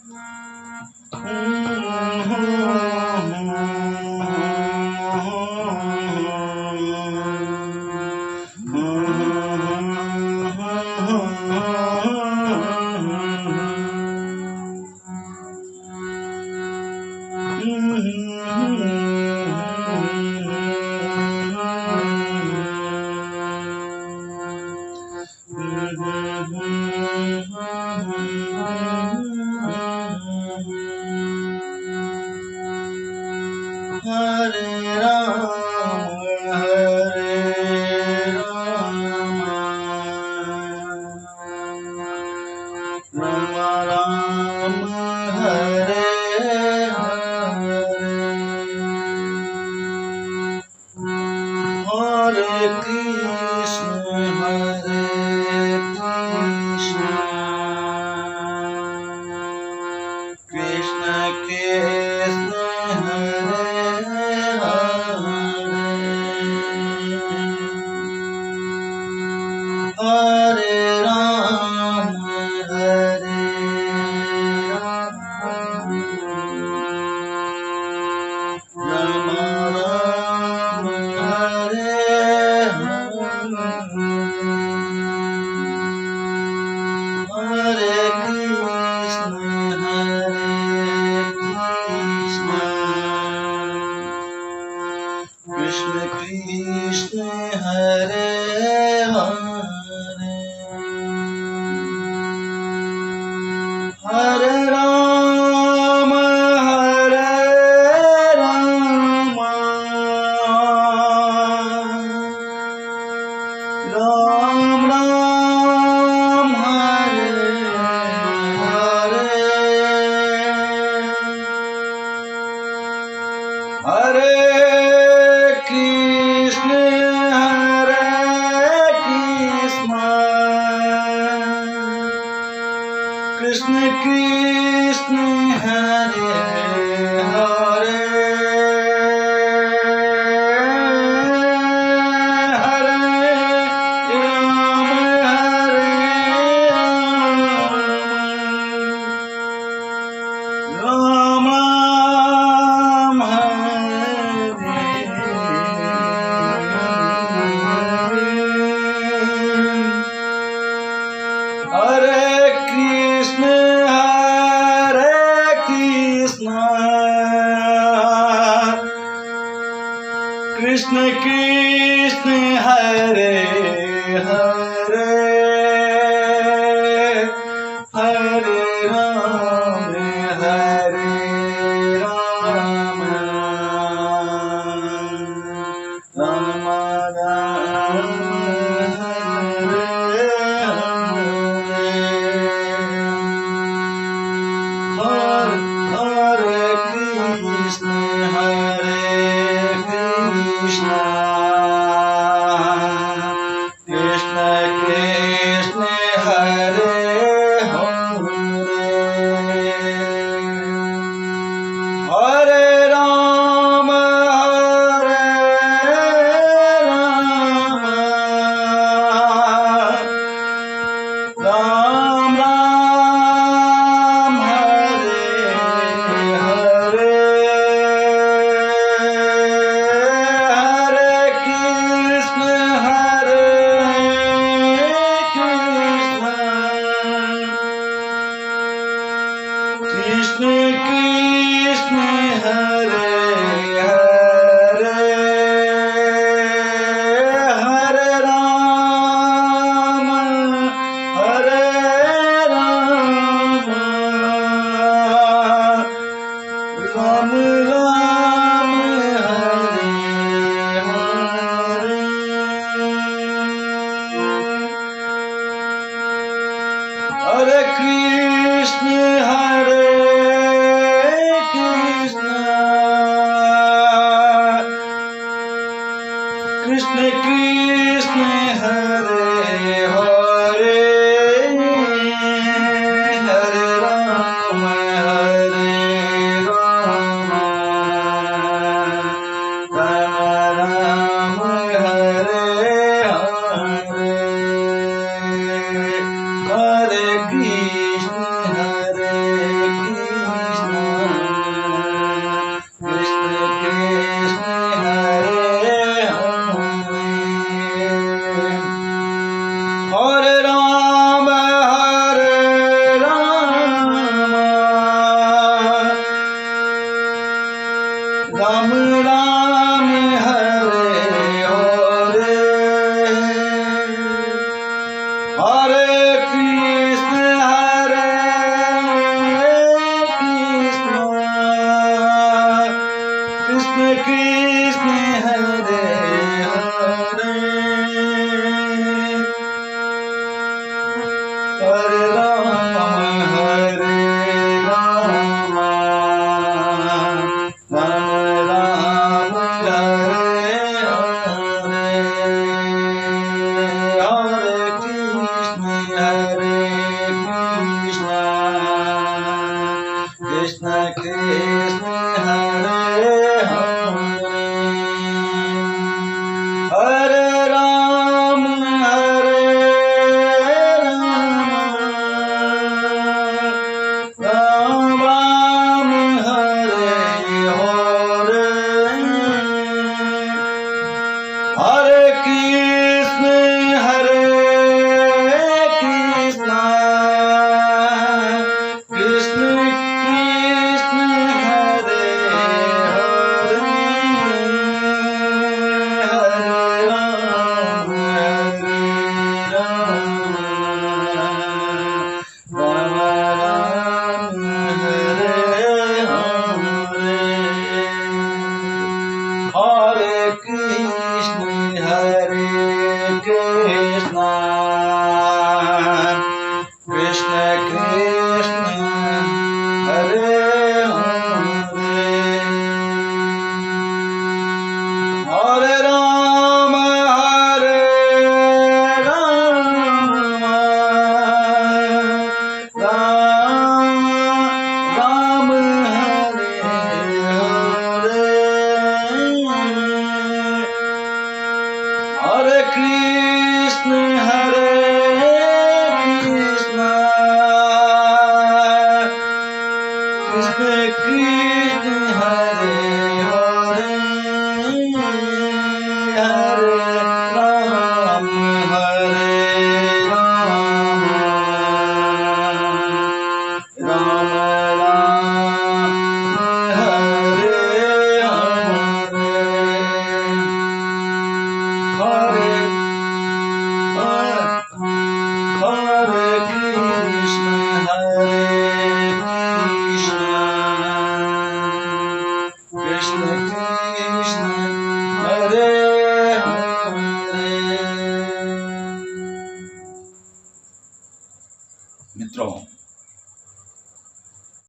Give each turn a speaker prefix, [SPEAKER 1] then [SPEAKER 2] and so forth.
[SPEAKER 1] Hare Rama, Hare Rama, Rama Rama, Hare Hare, Hare Krishna, Hare Krishna, Krishna Krishna, Hare Hare Rama, Hare Rama, Rama Rama, Hare Hare, Hare Krishna, Krishna Krishna, Hare Hare, Hare Rama, Hare Rama, Ram Ram, Hare Hare, Hare Krishna, Hare Krishna, Krishna Krishna, Hare Hare, Hare Rama, Hare Rama, Ram Hare Krishna, Hare Krishna, Krishna Krishna, Hare Hare, Hare Rama, Hare Rama, Rama Rama, Hare Krishna, Hare Krishna, Krishna Krishna, Hare Hare, Hare Rama, Hare Rama, Ram Ram, Hare Hare, Hare Krishna, Hare Krishna, Krishna Krishna, Hare Hare, Hare Rama, Hare Rama, Ram Ram, Hare Hare, Hare Krishna, Hare Krishna, Krishna Krishna, Hare Hare, Hare Rama, Hare Rama, Rama Rama, Hare Hare, Hare Krishna, Hare Krishna. हरे राम राम राम हरे हरे हरे कृष्ण कृष्ण कृष्ण हरे हरे हरे राम हरे राम राम हरे हरे हरे कृष्ण कृष्ण कृष्ण हरे हरे हरे राम राम राम हरे हरे हरे कृष्ण कृष्ण कृष्ण हरे हरे हरे राम राम हरे हरे हरे कृष्ण कृष्ण कृष्ण हरे हरे हरे राम राम हरे हरे हरे कृष्ण कृष्ण कृष्ण हरे हरे हरे राम राम राम हरे हरे हरे हरे कृष्ण कृष्ण कृष्ण हरे हरे। मित्रों,